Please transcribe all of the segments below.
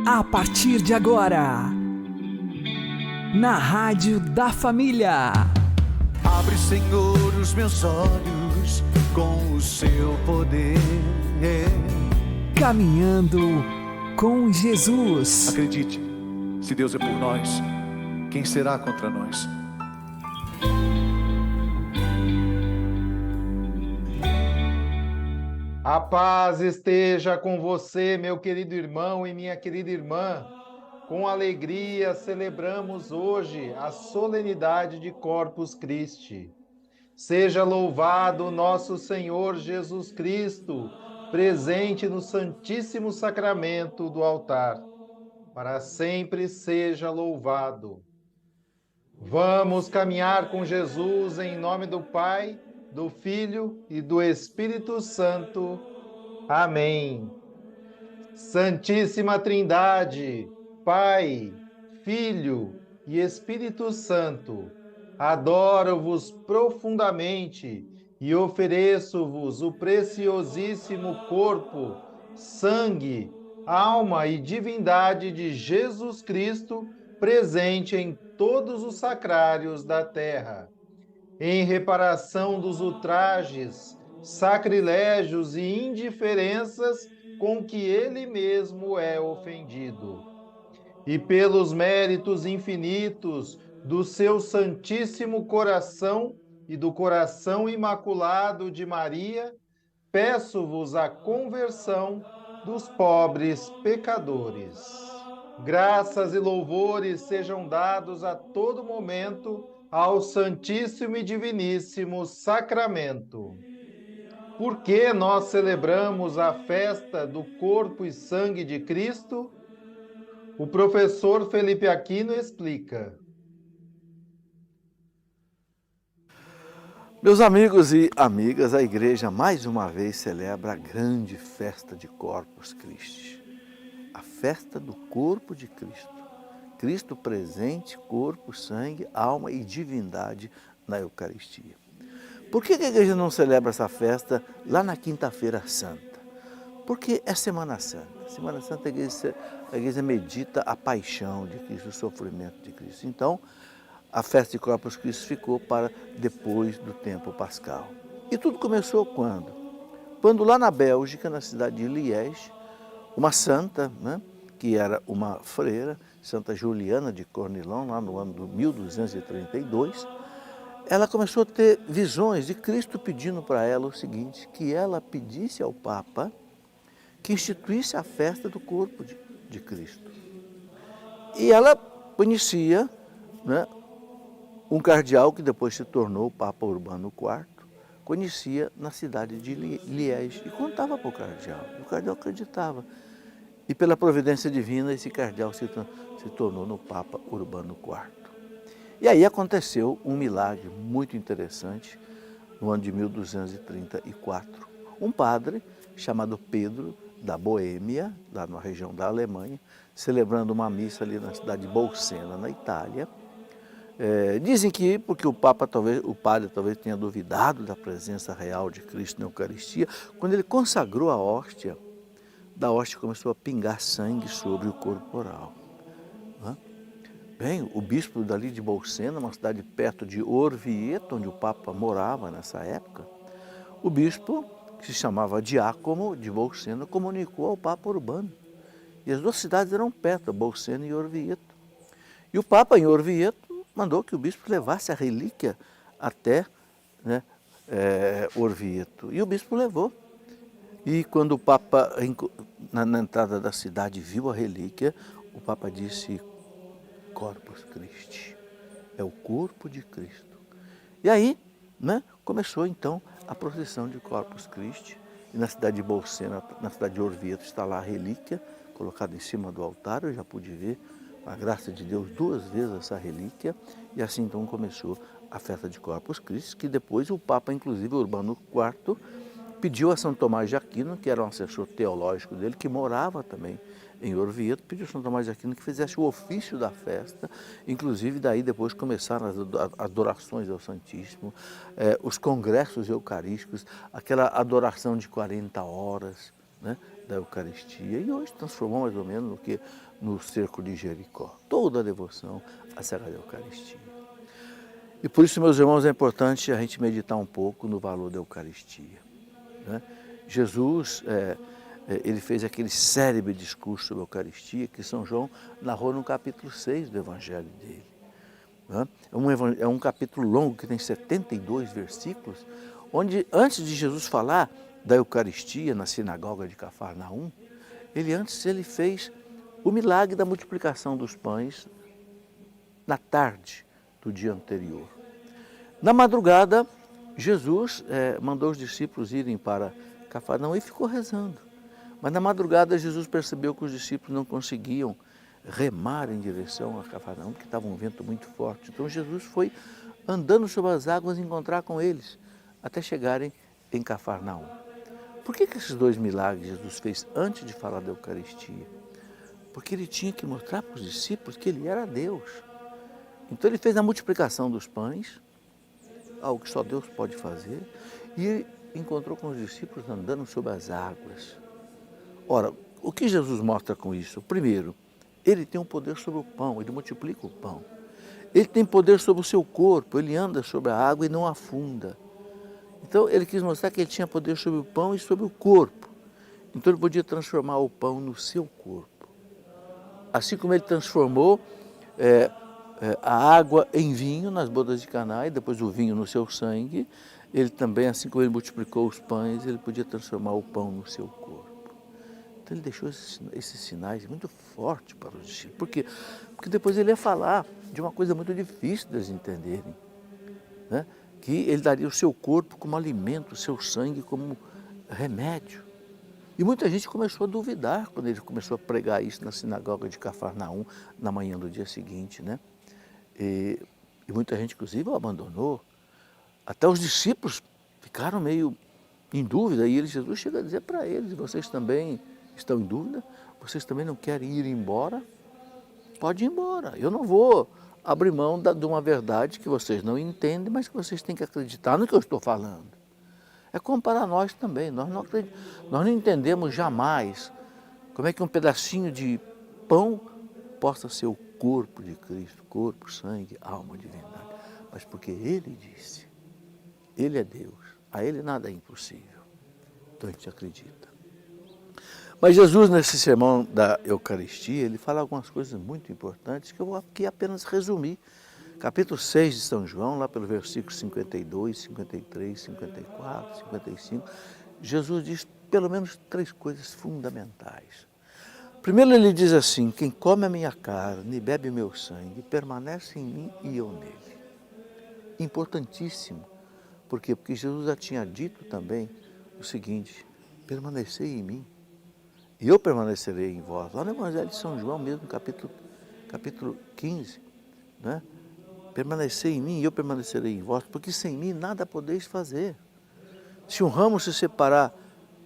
A partir de agora, na Rádio da Família. Abre, Senhor, os meus olhos com o seu poder. Caminhando com Jesus. Acredite, se Deus é por nós, quem será contra nós? A paz esteja com você, meu querido irmão e minha querida irmã. Com alegria celebramos hoje a solenidade de Corpus Christi. Seja louvado nosso Senhor Jesus Cristo, presente no Santíssimo Sacramento do altar. Para sempre seja louvado. Vamos caminhar com Jesus em nome do Pai, do Filho e do Espírito Santo. Amém. Santíssima Trindade, Pai, Filho e Espírito Santo, adoro-vos profundamente e ofereço-vos o preciosíssimo corpo, sangue, alma e divindade de Jesus Cristo, presente em todos os sacrários da terra. Em reparação dos ultrajes, sacrilégios e indiferenças com que ele mesmo é ofendido. E pelos méritos infinitos do seu Santíssimo Coração e do Coração Imaculado de Maria, peço-vos a conversão dos pobres pecadores. Graças e louvores sejam dados a todo momento ao Santíssimo e Diviníssimo Sacramento. Por que nós celebramos a festa do corpo e sangue de Cristo? O professor Felipe Aquino explica. Meus amigos e amigas, a igreja mais uma vez celebra a grande festa de Corpus Christi. A festa do corpo de Cristo. Cristo presente, corpo, sangue, alma e divindade na Eucaristia. Por que a igreja não celebra essa festa lá na Quinta-feira Santa? Porque é Semana Santa. Semana Santa a igreja medita a paixão de Cristo, o sofrimento de Cristo. Então, a festa de Corpus Christi ficou para depois do tempo pascal. E tudo começou quando? Quando lá na Bélgica, na cidade de Liège, uma santa, que era uma freira, Santa Juliana de Cornilhon, lá no ano de 1232, ela começou a ter visões de Cristo pedindo para ela o seguinte, que ela pedisse ao Papa que instituísse a festa do corpo de Cristo. E ela conhecia um cardeal que depois se tornou o Papa Urbano IV, conhecia na cidade de Liège e contava para o cardeal acreditava. E pela providência divina, esse cardeal se tornou no Papa Urbano IV. E aí aconteceu um milagre muito interessante no ano de 1234. Um padre chamado Pedro, da Boêmia, lá na região da Alemanha, celebrando uma missa ali na cidade de Bolsena, na Itália. Dizem que porque o padre talvez tenha duvidado da presença real de Cristo na Eucaristia, quando ele consagrou a hóstia, da hóstia começou a pingar sangue sobre o corporal. Bem, o bispo dali de Bolsena, uma cidade perto de Orvieto, onde o Papa morava nessa época, o bispo, que se chamava Diácono de Bolsena, comunicou ao Papa Urbano. E as duas cidades eram perto, Bolsena e Orvieto. E o Papa, em Orvieto, mandou que o bispo levasse a relíquia até Orvieto. E o bispo levou. E quando o Papa, na entrada da cidade, viu a relíquia, o Papa disse, Corpus Christi, é o corpo de Cristo. E aí, começou então a procissão de Corpus Christi. E na cidade de Bolsena, na cidade de Orvieto, está lá a relíquia, colocada em cima do altar. Eu já pude ver, com a graça de Deus, 2 vezes essa relíquia. E assim então começou a festa de Corpus Christi, que depois o Papa, inclusive Urbano IV, pediu a São Tomás de Aquino, que era um assessor teológico dele, que morava também em Orvieto, pediu a São Tomás de Aquino que fizesse o ofício da festa, inclusive daí depois começaram as adorações ao Santíssimo, os congressos eucarísticos, aquela adoração de 40 horas, da Eucaristia e hoje transformou mais ou menos no cerco de Jericó. Toda a devoção à Sagrada Eucaristia. E por isso, meus irmãos, é importante a gente meditar um pouco no valor da Eucaristia, né? Jesus, ele fez aquele célebre discurso sobre a Eucaristia que São João narrou no capítulo 6 do Evangelho dele, né? É um capítulo longo que tem 72 versículos, onde antes de Jesus falar da Eucaristia na sinagoga de Cafarnaum, ele fez o milagre da multiplicação dos pães na tarde do dia anterior. Na madrugada, Jesus mandou os discípulos irem para Cafarnaum e ficou rezando. Mas na madrugada Jesus percebeu que os discípulos não conseguiam remar em direção a Cafarnaum, porque estava um vento muito forte. Então Jesus foi andando sobre as águas encontrar com eles, até chegarem em Cafarnaum. Por que esses dois milagres Jesus fez antes de falar da Eucaristia? Porque ele tinha que mostrar para os discípulos que ele era Deus. Então ele fez a multiplicação dos pães, algo que só Deus pode fazer, e encontrou com os discípulos andando sobre as águas. Ora, o que Jesus mostra com isso? Primeiro, ele tem um poder sobre o pão, ele multiplica o pão. Ele tem poder sobre o seu corpo, ele anda sobre a água e não afunda. Então ele quis mostrar que ele tinha poder sobre o pão e sobre o corpo. Então ele podia transformar o pão no seu corpo. Assim como ele transformou a água em vinho nas bodas de Caná e depois o vinho no seu sangue, ele também, assim como ele multiplicou os pães, ele podia transformar o pão no seu corpo. Então ele deixou esses sinais muito fortes para os discípulos. Por quê? Porque depois ele ia falar de uma coisa muito difícil deles entenderem, né? Que ele daria o seu corpo como alimento, o seu sangue como remédio. E muita gente começou a duvidar quando ele começou a pregar isso na sinagoga de Cafarnaum, na manhã do dia seguinte, né? E muita gente, inclusive, o abandonou. Até os discípulos ficaram meio em dúvida. E Jesus chega a dizer para eles: vocês também estão em dúvida? Vocês também não querem ir embora? Pode ir embora. Eu não vou abrir mão de uma verdade que vocês não entendem, mas que vocês têm que acreditar no que eu estou falando. É como para nós também. Nós não entendemos jamais como é que um pedacinho de pão possa ser o corpo de Cristo, corpo, sangue, alma, divindade. Mas porque Ele disse, Ele é Deus, a Ele nada é impossível. Então a gente acredita. Mas Jesus, nesse sermão da Eucaristia, ele fala algumas coisas muito importantes que eu vou aqui apenas resumir. Capítulo 6 de São João, lá pelo versículo 52, 53, 54, 55, Jesus diz pelo menos 3 coisas fundamentais. Primeiro ele diz assim: quem come a minha carne e bebe meu sangue, permanece em mim e eu nele. Importantíssimo. Por quê? Porque Jesus já tinha dito também o seguinte: permanecei em mim e eu permanecerei em vós. Lá no Evangelho de São João mesmo, capítulo 15, né? Permanecei em mim e eu permanecerei em vós, porque sem mim nada podeis fazer. Se um ramo se separar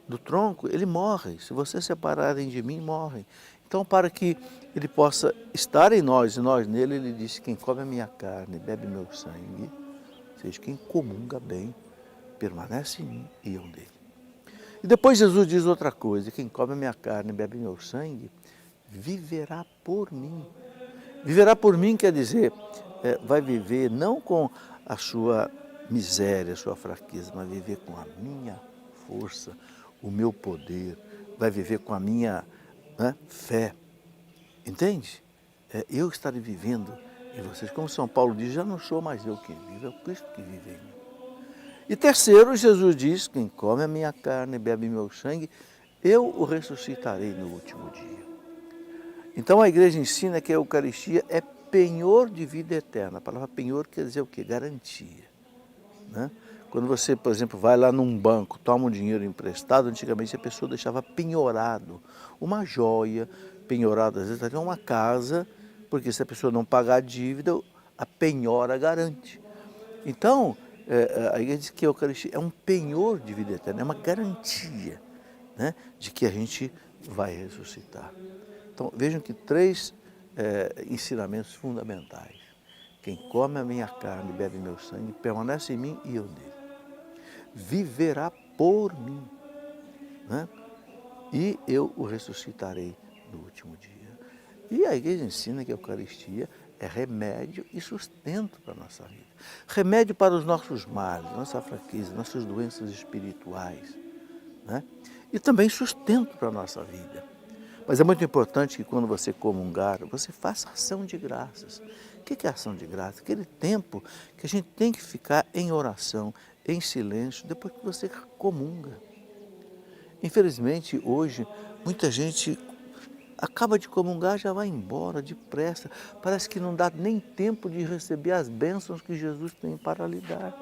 do tronco, ele morre. Se vocês separarem de mim, morrem. Então, para que ele possa estar em nós e nós nele, ele disse: quem come a minha carne, bebe meu sangue, ou seja, quem comunga bem, permanece em mim e eu nele. E depois Jesus diz outra coisa: quem come a minha carne, bebe meu sangue, viverá por mim. Viverá por mim quer dizer, vai viver não com a sua miséria, a sua fraqueza, mas viver com a minha força, o meu poder, vai viver com a minha fé. Entende? Eu estarei vivendo em vocês. Como São Paulo diz, já não sou mais eu quem vive, é o Cristo que vive em mim. E terceiro, Jesus diz: quem come a minha carne e bebe meu sangue, eu o ressuscitarei no último dia. Então a igreja ensina que a Eucaristia é penhor de vida eterna. A palavra penhor quer dizer o quê? Garantia, né? Quando você, por exemplo, vai lá num banco, toma um dinheiro emprestado, antigamente a pessoa deixava penhorado uma joia, penhorado às vezes até uma casa, porque se a pessoa não pagar a dívida, a penhora garante. Então, a igreja diz que a Eucaristia é um penhor de vida eterna, é uma garantia, né, de que a gente vai ressuscitar. Então, vejam que 3 ensinamentos fundamentais. Quem come a minha carne e bebe meu sangue, permanece em mim e eu nele. Viverá por mim, né? e eu o ressuscitarei no último dia. E a igreja ensina que a Eucaristia é remédio e sustento para a nossa vida. Remédio para os nossos males, nossa fraqueza, nossas doenças espirituais, né? E também sustento para a nossa vida. Mas é muito importante que quando você comungar, você faça ação de graças. O que é ação de graças? Aquele tempo que a gente tem que ficar em oração, em silêncio, depois que você comunga. Infelizmente, hoje, muita gente acaba de comungar, já vai embora depressa. Parece que não dá nem tempo de receber as bênçãos que Jesus tem para lhe dar.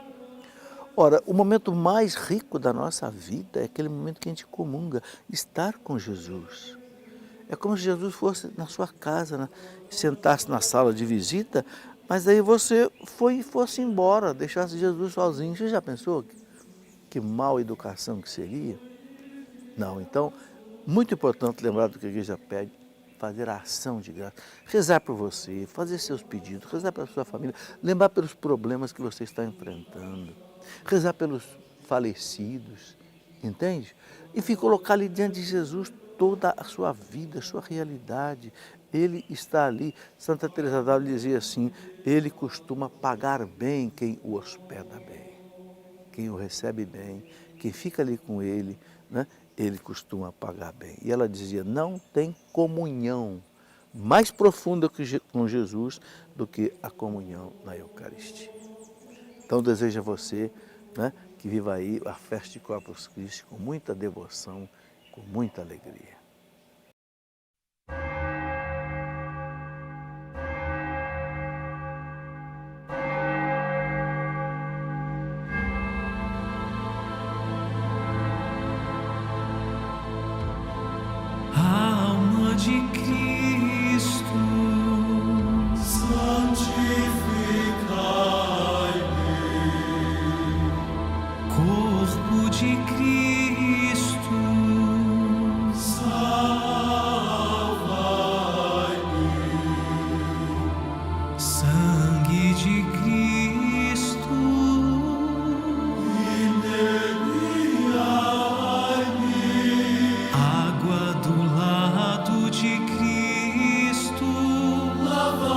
Ora, o momento mais rico da nossa vida é aquele momento que a gente comunga, estar com Jesus. É como se Jesus fosse na sua casa, né? Sentasse na sala de visita, mas aí você foi e fosse embora, deixasse Jesus sozinho. Você já pensou que mal educação que seria? Não, então, muito importante lembrar do que a igreja pede, fazer a ação de graça, rezar por você, fazer seus pedidos, rezar pela sua família, lembrar pelos problemas que você está enfrentando, rezar pelos falecidos, entende? E colocar ali diante de Jesus toda a sua vida, a sua realidade. Ele está ali. Santa Teresa d'Ávila dizia assim, ele costuma pagar bem quem o hospeda bem, quem o recebe bem, quem fica ali com ele, né? Ele costuma pagar bem. E ela dizia, não tem comunhão mais profunda com Jesus do que a comunhão na Eucaristia. Então desejo a você, né, que viva aí a festa de Corpus Christi com muita devoção, com muita alegria. Alma de Cristo, santificai-me. Corpo de Cristo, salvai-me. Sangue de Cristo, inebriai-me. Água do lado de Cristo, lavai-me.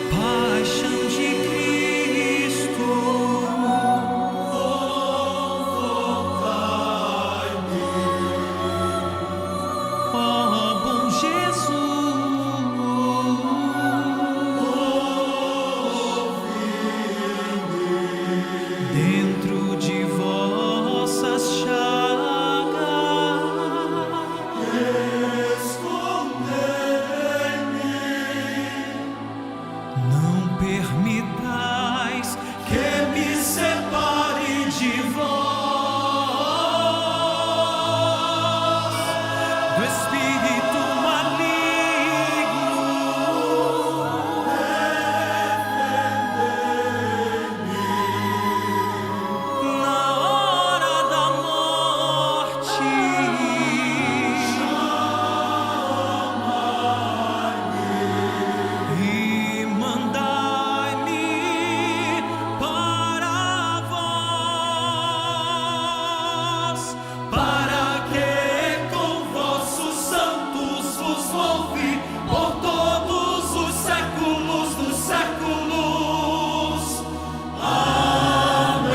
Paixão de Cristo, confortai-me. Ó bom Jesus, ouvi-me. Dentro de vossas chagas, escondei-me. Não permitais que me separe de vós, do espírito maligno. Defendei-me na hora da morte. Chamai-me e mandai-me para vós, para que com vossos santos vos louve por todos os séculos dos séculos. Amém.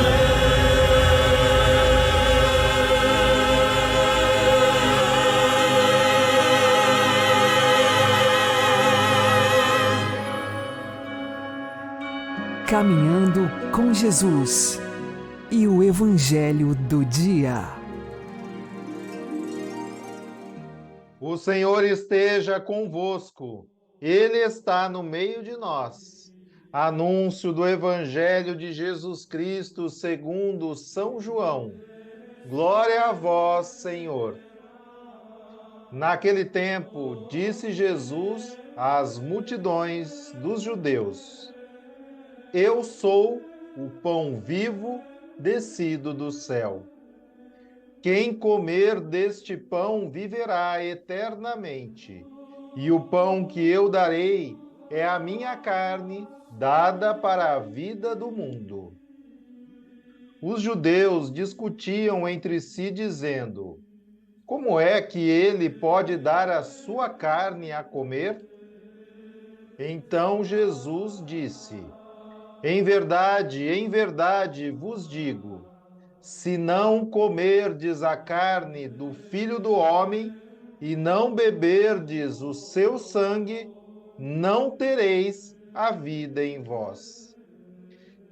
Caminhando com Jesus e o Evangelho do Dia. O Senhor esteja convosco, Ele está no meio de nós. Anúncio do Evangelho de Jesus Cristo segundo São João. Glória a vós, Senhor. Naquele tempo, disse Jesus às multidões dos judeus: Eu sou o pão vivo descido do céu. Quem comer deste pão viverá eternamente, e o pão que eu darei é a minha carne, dada para a vida do mundo. os judeus discutiam entre si, dizendo: como é que ele pode dar a sua carne a comer? Então Jesus disse: em verdade vos digo, se não comerdes a carne do Filho do Homem e não beberdes o seu sangue, não tereis a vida em vós.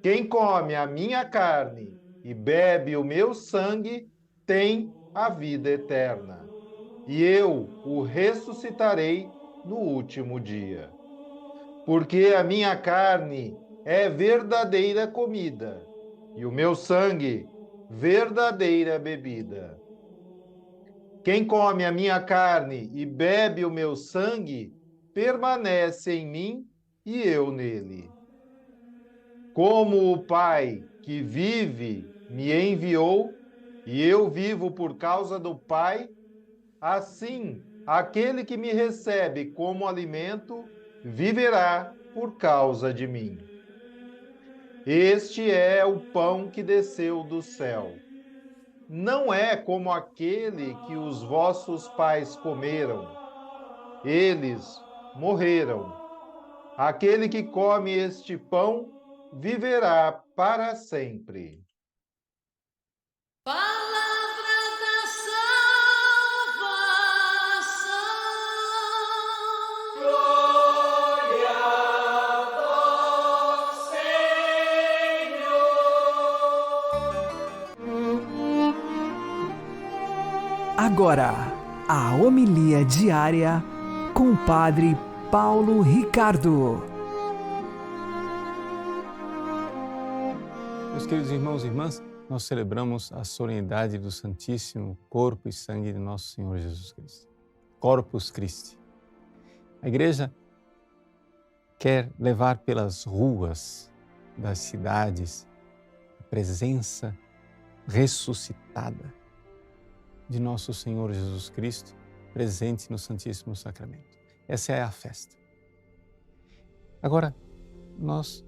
Quem come a minha carne e bebe o meu sangue tem a vida eterna, e eu o ressuscitarei no último dia. Porque a minha carne é verdadeira comida, e o meu sangue verdadeira bebida. Quem come a minha carne e bebe o meu sangue, permanece em mim e eu nele. Como o Pai que vive me enviou, e eu vivo por causa do Pai, assim aquele que me recebe como alimento viverá por causa de mim. Este é o pão que desceu do céu. Não é como aquele que os vossos pais comeram. Eles morreram. Aquele que come este pão viverá para sempre. Palavra da salvação. Glória ao Senhor. Agora, a homilia diária com o Padre Paulo Ricardo. Meus queridos irmãos e irmãs, nós celebramos a solenidade do Santíssimo Corpo e Sangue de Nosso Senhor Jesus Cristo. Corpus Christi. A Igreja quer levar pelas ruas das cidades a presença ressuscitada de Nosso Senhor Jesus Cristo, presente no Santíssimo Sacramento. Essa é a festa. Agora, nós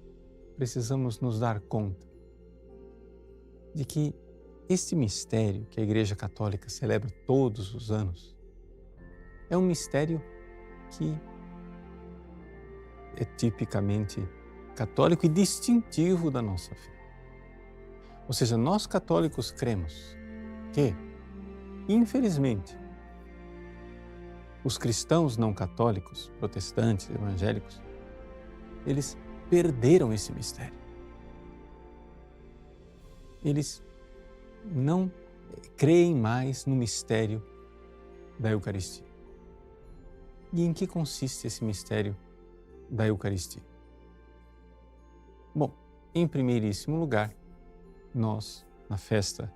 precisamos nos dar conta de que este mistério que a Igreja Católica celebra todos os anos é um mistério que é tipicamente católico e distintivo da nossa fé. Ou seja, nós católicos cremos que, infelizmente, os cristãos não católicos, protestantes, evangélicos, eles perderam esse mistério. Eles não creem mais no mistério da Eucaristia. E em que consiste esse mistério da Eucaristia? Bom, em primeiríssimo lugar, nós, na festa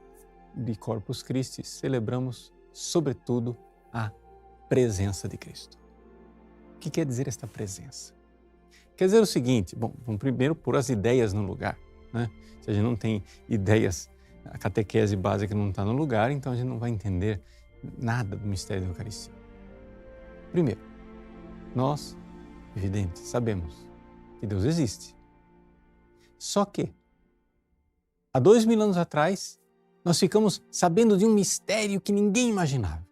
de Corpus Christi, celebramos, sobretudo, a presença de Cristo. O que quer dizer esta presença? Quer dizer o seguinte, bom, vamos primeiro pôr as ideias no lugar, né? Se a gente não tem ideias, a catequese básica não está no lugar, então a gente não vai entender nada do mistério da Eucaristia. Primeiro, nós, evidente, sabemos que Deus existe. Só que, há 2000 anos atrás, nós ficamos sabendo de um mistério que ninguém imaginava.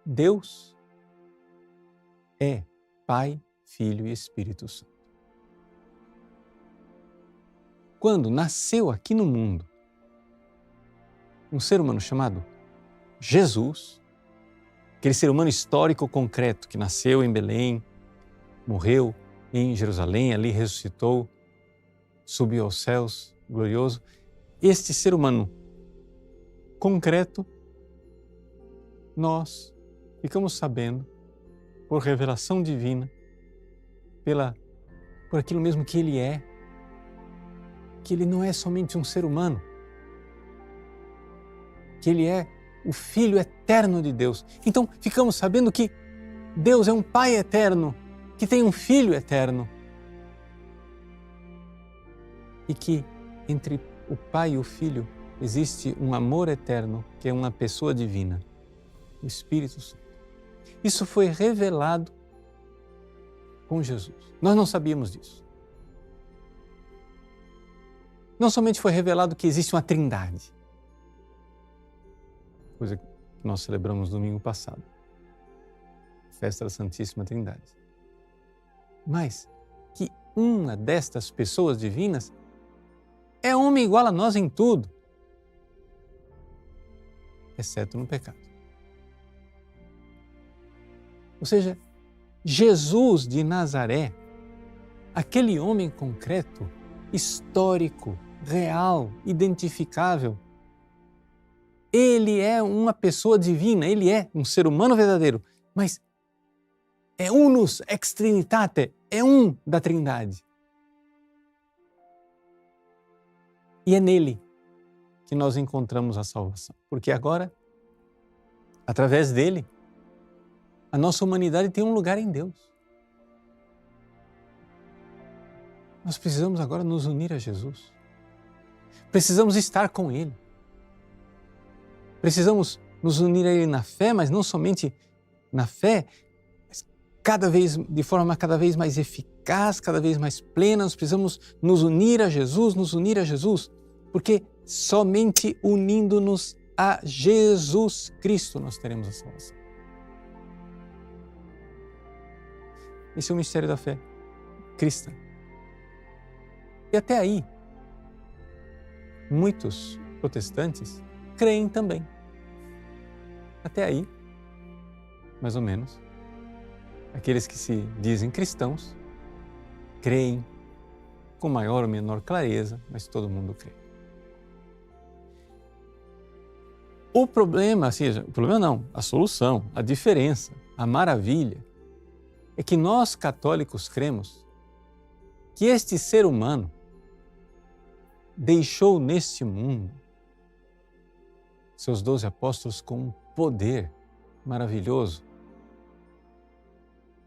Deus é Pai, Filho e Espírito Santo. Quando nasceu aqui no mundo um ser humano chamado Jesus, aquele ser humano histórico concreto que nasceu em Belém, morreu em Jerusalém, ali ressuscitou, subiu aos céus, glorioso, este ser humano concreto, nós ficamos sabendo, por revelação divina, por aquilo mesmo que ele é, que ele não é somente um ser humano, que ele é o Filho eterno de Deus. Então, ficamos sabendo que Deus é um Pai eterno, que tem um Filho eterno e que entre o Pai e o Filho existe um amor eterno, que é uma pessoa divina, o Espírito Santo. Isso foi revelado com Jesus. Nós não sabíamos disso. não somente foi revelado que existe uma trindade, coisa que nós celebramos domingo passado, festa da Santíssima Trindade, mas que uma destas pessoas divinas é homem igual a nós em tudo, exceto no pecado. Ou seja, Jesus de Nazaré, aquele homem concreto, histórico, real, identificável, ele é uma pessoa divina, ele é um ser humano verdadeiro, mas é unus ex trinitate, é um da Trindade. E é nele que nós encontramos a salvação, porque agora, através dele, a nossa humanidade tem um lugar em Deus. Nós precisamos agora nos unir a Jesus. Precisamos estar com Ele. Precisamos nos unir a Ele na fé, mas não somente na fé, mas de forma cada vez mais eficaz, cada vez mais plena. Nós precisamos nos unir a Jesus, porque somente unindo-nos a Jesus Cristo nós teremos a salvação. Esse é o mistério da fé cristã. E até aí, muitos protestantes creem também. Até aí, mais ou menos, aqueles que se dizem cristãos creem com maior ou menor clareza, mas todo mundo crê. O problema, a solução, a diferença, a maravilha, é que nós católicos cremos que este ser humano deixou neste mundo seus 12 apóstolos com um poder maravilhoso,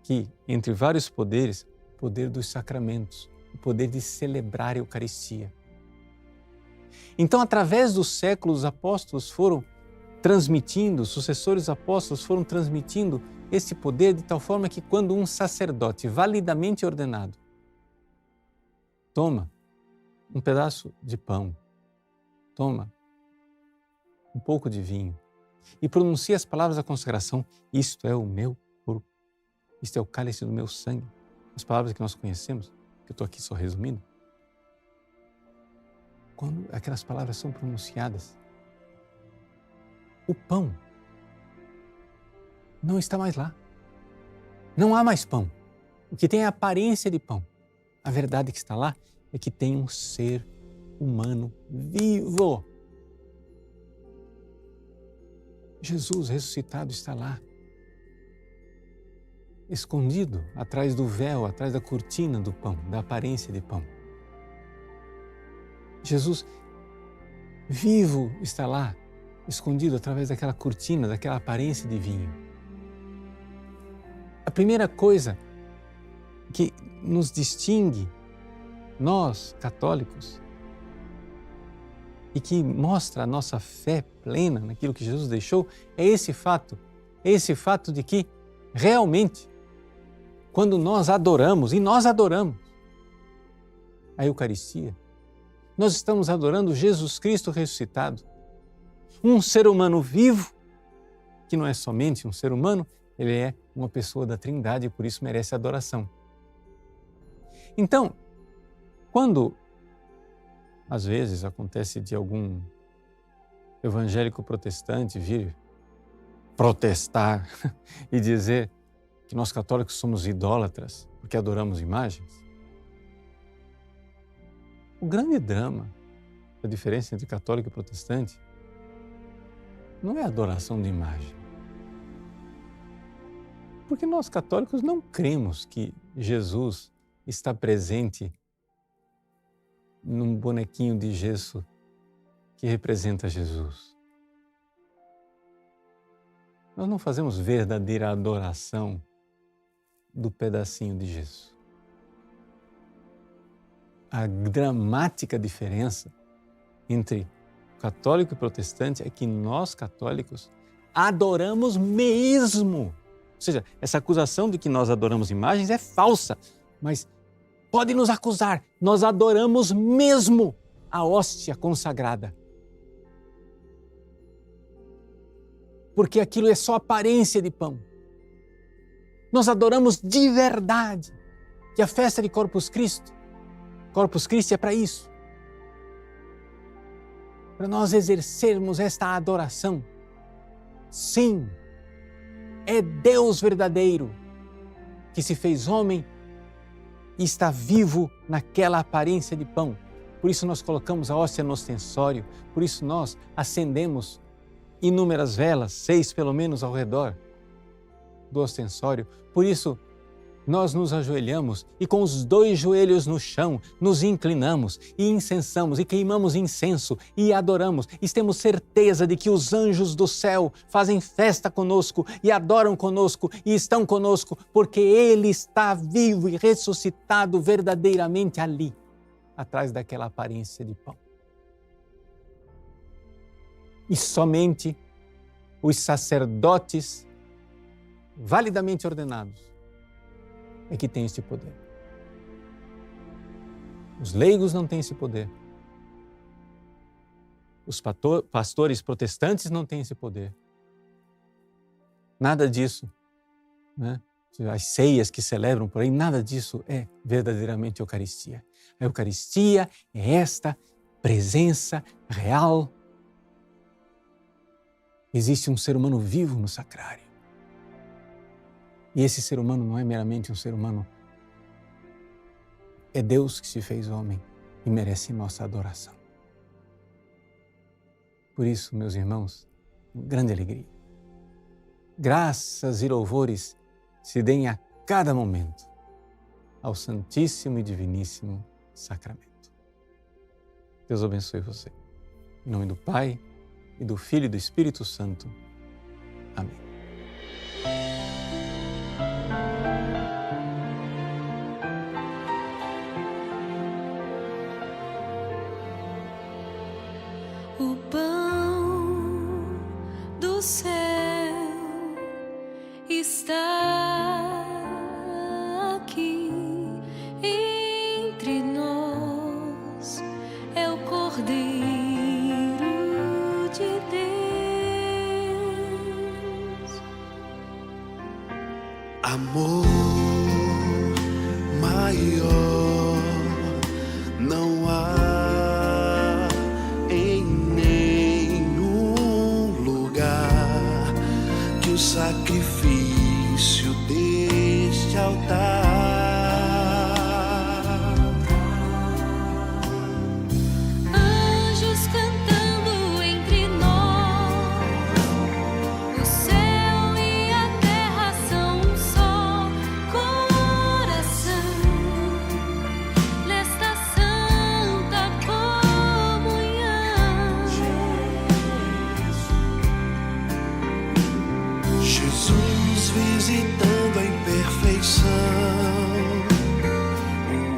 que, entre vários poderes, o poder dos sacramentos, o poder de celebrar a Eucaristia. Então, através dos séculos, os apóstolos foram transmitindo, os sucessores apóstolos foram transmitindo esse poder de tal forma que quando um sacerdote validamente ordenado toma um pedaço de pão, toma um pouco de vinho e pronuncia as palavras da consagração, isto é o meu corpo, isto é o cálice do meu sangue, as palavras que nós conhecemos, que eu estou aqui só resumindo, quando aquelas palavras são pronunciadas, o pão não está mais lá. Não há mais pão. O que tem é a aparência de pão. A verdade que está lá é que tem um ser humano vivo. Jesus ressuscitado está lá, escondido atrás do véu, atrás da cortina do pão, da aparência de pão. Jesus vivo está lá, escondido através daquela cortina, daquela aparência de vinho. A primeira coisa que nos distingue, nós católicos, e que mostra a nossa fé plena naquilo que Jesus deixou, é esse fato de que realmente, quando nós adoramos, e nós adoramos a Eucaristia, nós estamos adorando Jesus Cristo ressuscitado, um ser humano vivo, que não é somente um ser humano, ele é uma pessoa da Trindade e por isso merece adoração. Então, quando às vezes acontece de algum evangélico protestante vir protestar e dizer que nós católicos somos idólatras porque adoramos imagens, o grande drama da diferença entre católico e protestante não é a adoração de imagem. Porque nós católicos não cremos que Jesus está presente num bonequinho de gesso que representa Jesus. Nós não fazemos verdadeira adoração do pedacinho de gesso. A dramática diferença entre católico e protestante é que nós católicos adoramos mesmo. Ou seja, essa acusação de que nós adoramos imagens é falsa, mas pode nos acusar, nós adoramos mesmo a hóstia consagrada. Porque aquilo é só aparência de pão. Nós adoramos de verdade. Que a festa de Corpus Christi é para isso. Para nós exercermos esta adoração. Sim, é Deus verdadeiro que se fez homem e está vivo naquela aparência de pão. Por isso nós colocamos a hóstia no ostensório, por isso nós acendemos inúmeras velas, 6 pelo menos ao redor do ostensório. Por isso nós nos ajoelhamos e com os 2 joelhos no chão nos inclinamos e incensamos e queimamos incenso e adoramos e temos certeza de que os anjos do céu fazem festa conosco e adoram conosco e estão conosco porque Ele está vivo e ressuscitado verdadeiramente ali, atrás daquela aparência de pão. E somente os sacerdotes validamente ordenados é que têm esse poder. Os leigos não têm esse poder. Os pastores protestantes não têm esse poder. Nada disso, né? As ceias que celebram por aí, nada disso é verdadeiramente Eucaristia. A Eucaristia é esta presença real. Existe um ser humano vivo no sacrário. E esse ser humano não é meramente um ser humano. É Deus que se fez homem e merece nossa adoração. Por isso, meus irmãos, grande alegria. Graças e louvores se deem a cada momento ao Santíssimo e Diviníssimo Sacramento. Deus abençoe você. Em nome do Pai, e do Filho e do Espírito Santo. Amém. O pão do céu está aqui entre nós, é o Cordeiro de Deus. Amor maior não há em nenhum lugar que o sacrifício deste altar. Anjos cantando entre nós, o céu e a terra são um só coração. Nesta santa comunhão, Jesus visitando a imperfeição,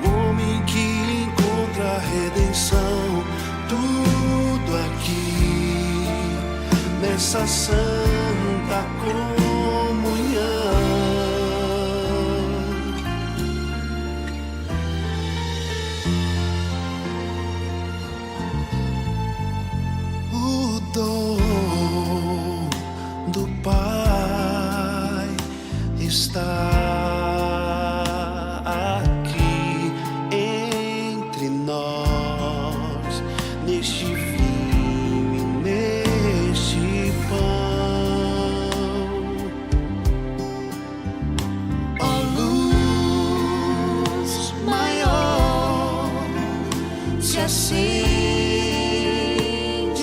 o homem que encontra a redenção, tudo aqui nessa santa comunhão. O dom do Pai está aqui entre nós, neste vinho e neste pão. Ó luz maior, se acende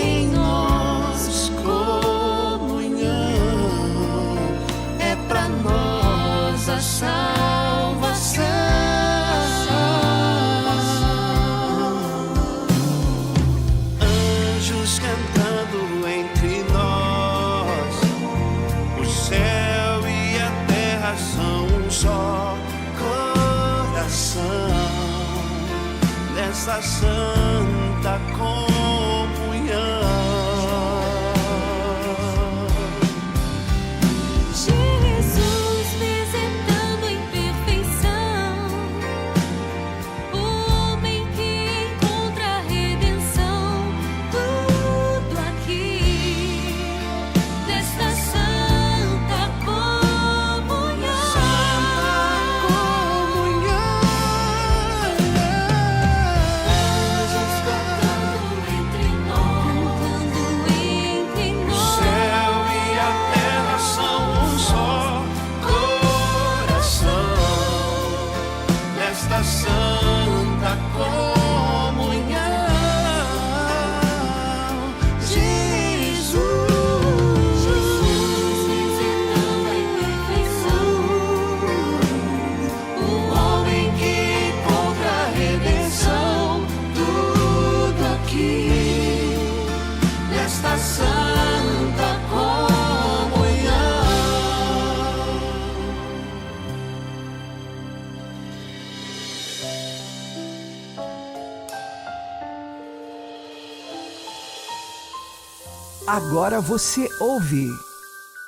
em nós comunhão, é pra nós a salvação. Anjos cantando entre nós, o céu e a terra são um só coração, nessa santa comunhão. Jesus visitando a imperfeição, o homem que encontra a redenção. santa comunhão. Agora você ouve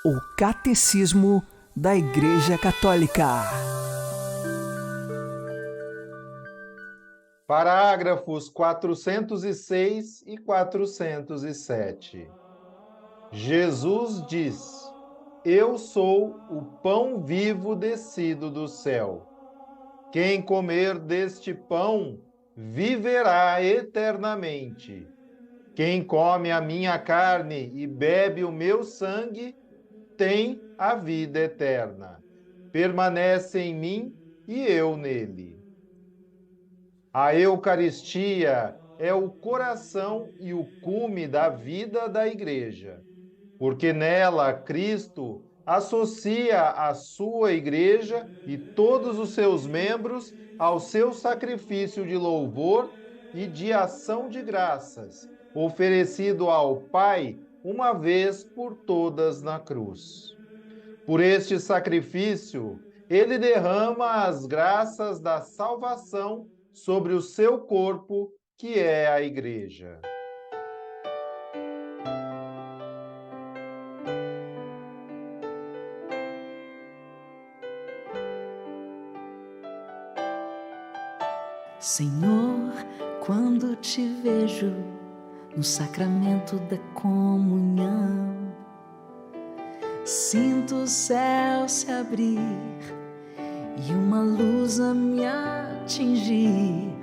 o Catecismo da Igreja Católica. Parágrafos 406 e 407. Jesus diz: Eu sou o pão vivo descido do céu. Quem comer deste pão viverá eternamente. Quem come a minha carne e bebe o meu sangue tem a vida eterna. Permanece em mim e eu nele. A Eucaristia é o coração e o cume da vida da Igreja, porque nela Cristo associa a sua Igreja e todos os seus membros ao seu sacrifício de louvor e de ação de graças, oferecido ao Pai uma vez por todas na cruz. Por este sacrifício, ele derrama as graças da salvação sobre o seu corpo, que é a Igreja. Senhor, quando te vejo no sacramento da comunhão, sinto o céu se abrir e uma luz a me atingir,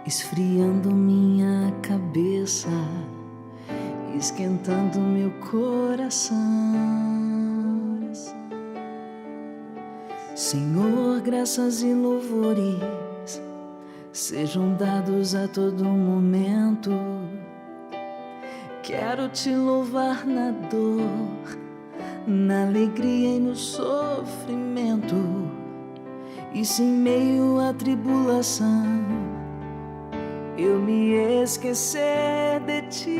esfriando minha cabeça, esquentando meu coração. Senhor, graças e louvores sejam dados a todo momento. Quero te louvar na dor, na alegria e no sofrimento, e se em meio à tribulação eu me esquecer de ti,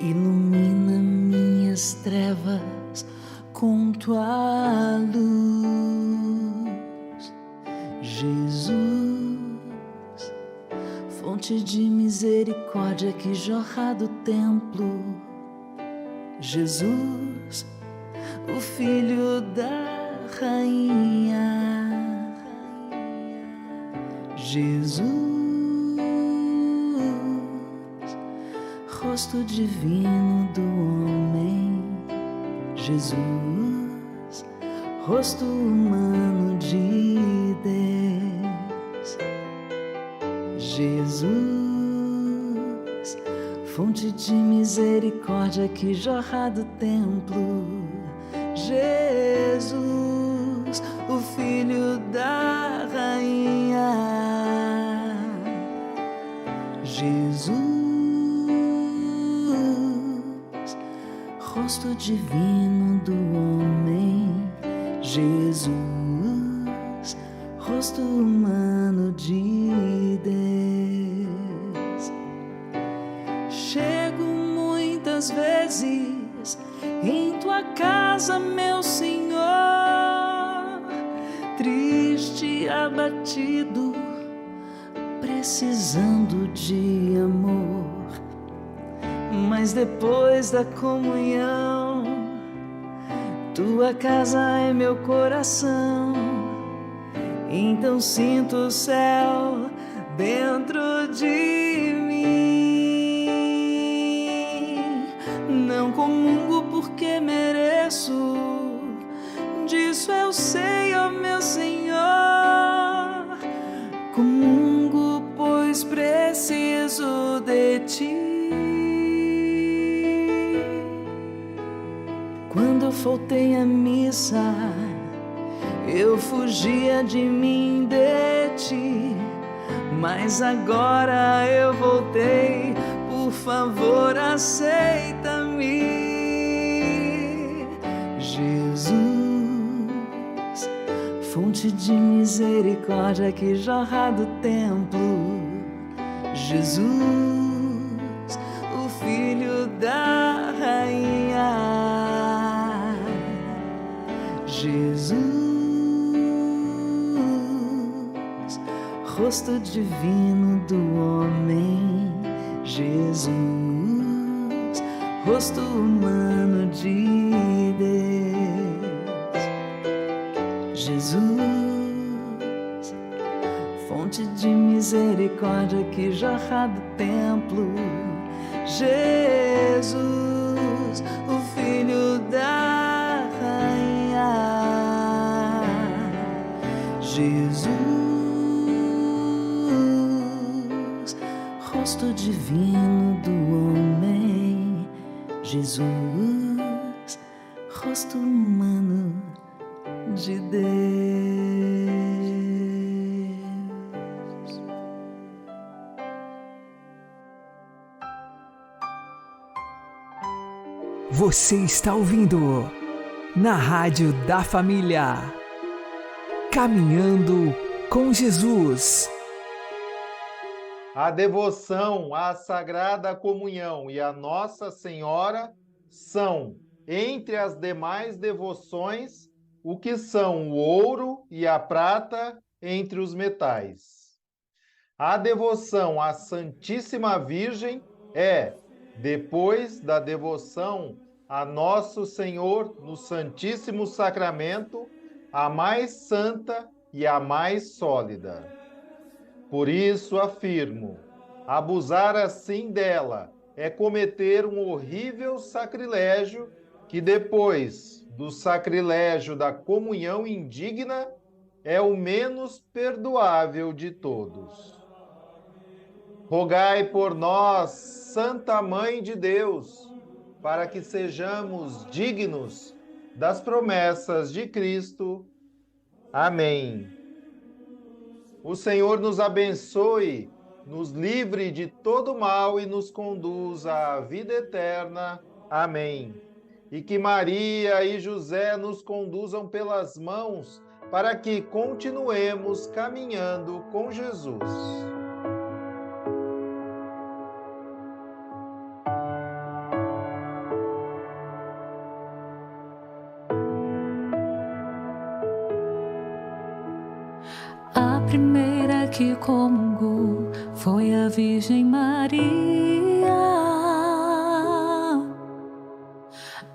ilumina minhas trevas com tua luz, Jesus, fonte de misericórdia que jorra do templo, Jesus, o Filho da Rainha, Jesus, rosto divino do homem, Jesus, rosto humano de Deus, Jesus, fonte de misericórdia que jorra do templo, Jesus, o Filho da Rainha, Jesus, rosto divino do homem, Jesus, rosto humano de Deus. Chego muitas vezes em tua casa, meu Senhor, triste, abatido, precisando de amor. Mas depois da comunhão, tua casa é meu coração. Então sinto o céu dentro de mim. Não comungo porque mereço, disso eu sei, ó meu Senhor. Comungo, pois preciso de ti. Quando eu faltei à missa, eu fugia de mim, de ti, mas agora eu voltei, por favor aceita-me. Jesus, fonte de misericórdia que jorra do templo, Jesus, filho da rainha. Jesus, rosto divino do homem. Jesus, rosto humano de Deus. Jesus, fonte de misericórdia que jorra do templo. Jesus, o filho da rainha. Jesus, rosto divino do homem. Jesus, rosto humano de Deus. Você está ouvindo na Rádio da Família. Caminhando com Jesus. A devoção à Sagrada Comunhão e a Nossa Senhora são, entre as demais devoções, o que são o ouro e a prata entre os metais. A devoção à Santíssima Virgem é, depois da devoção a Nosso Senhor no Santíssimo Sacramento, a mais santa e a mais sólida. Por isso afirmo, abusar assim dela é cometer um horrível sacrilégio que depois do sacrilégio da comunhão indigna é o menos perdoável de todos. Rogai por nós, Santa Mãe de Deus, para que sejamos dignos das promessas de Cristo. Amém. O Senhor nos abençoe, nos livre de todo mal e nos conduza à vida eterna. Amém. E que Maria e José nos conduzam pelas mãos para que continuemos caminhando com Jesus. A primeira que comungou foi a Virgem Maria.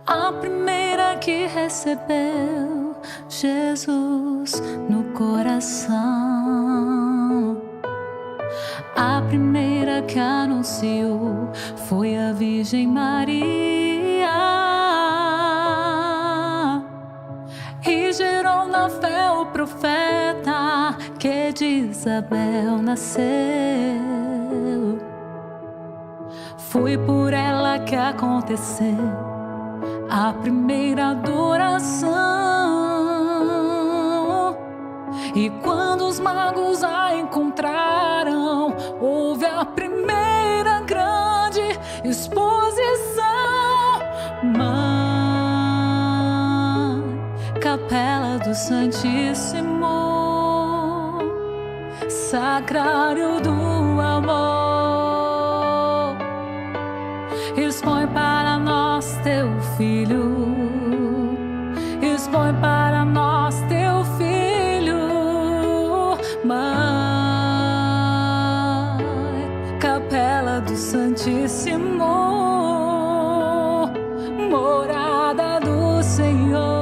A primeira que recebeu Jesus no coração. A primeira que anunciou foi a Virgem Maria. E gerou na fé o profeta que de Isabel nasceu. Foi por ela que aconteceu a primeira adoração. E quando os magos a encontraram, houve a primeira grande exposição. Capela do Santíssimo, Sacrário do Amor, expõe para nós teu Filho, expõe para nós teu Filho, Mãe, Capela do Santíssimo, morada do Senhor.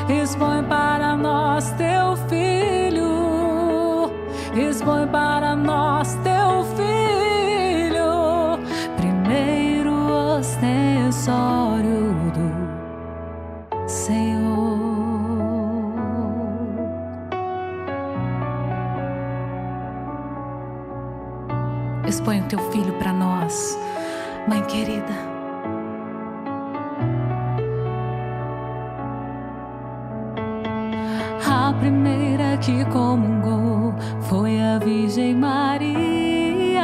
Expõe para nós teu Filho, expõe para nós teu Filho, primeiro ostensório do Senhor. Expõe o teu Filho para nós, Mãe querida. A primeira que comungou foi a Virgem Maria.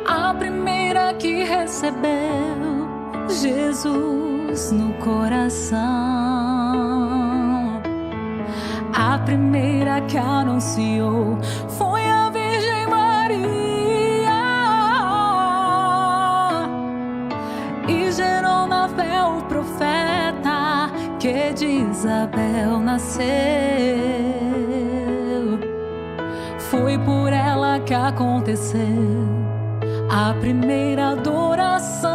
A primeira que recebeu Jesus no coração. A primeira que anunciou foi a Virgem que de Isabel nasceu. Foi por ela que aconteceu a primeira adoração.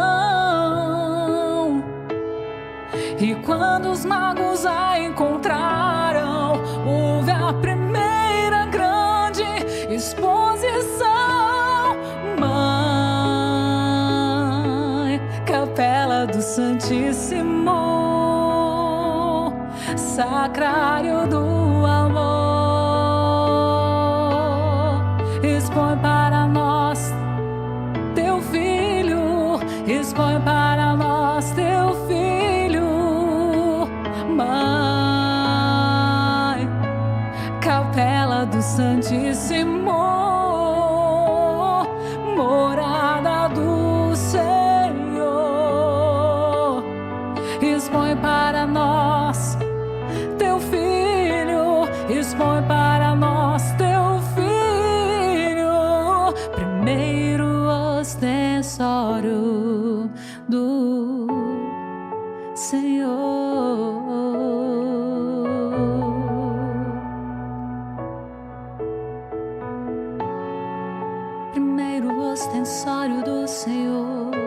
E quando os magos a encontraram, houve a primeira grande exposição. Mãe, Capela do Santíssimo, Sacrário do Amor, expõe para nós teu filho, expõe para nós teu filho. Mãe, Capela do Santíssimo, morada do Senhor, expõe para nós teu filho, expõe para nós teu filho, primeiro ostensório do Senhor. Primeiro ostensório do Senhor.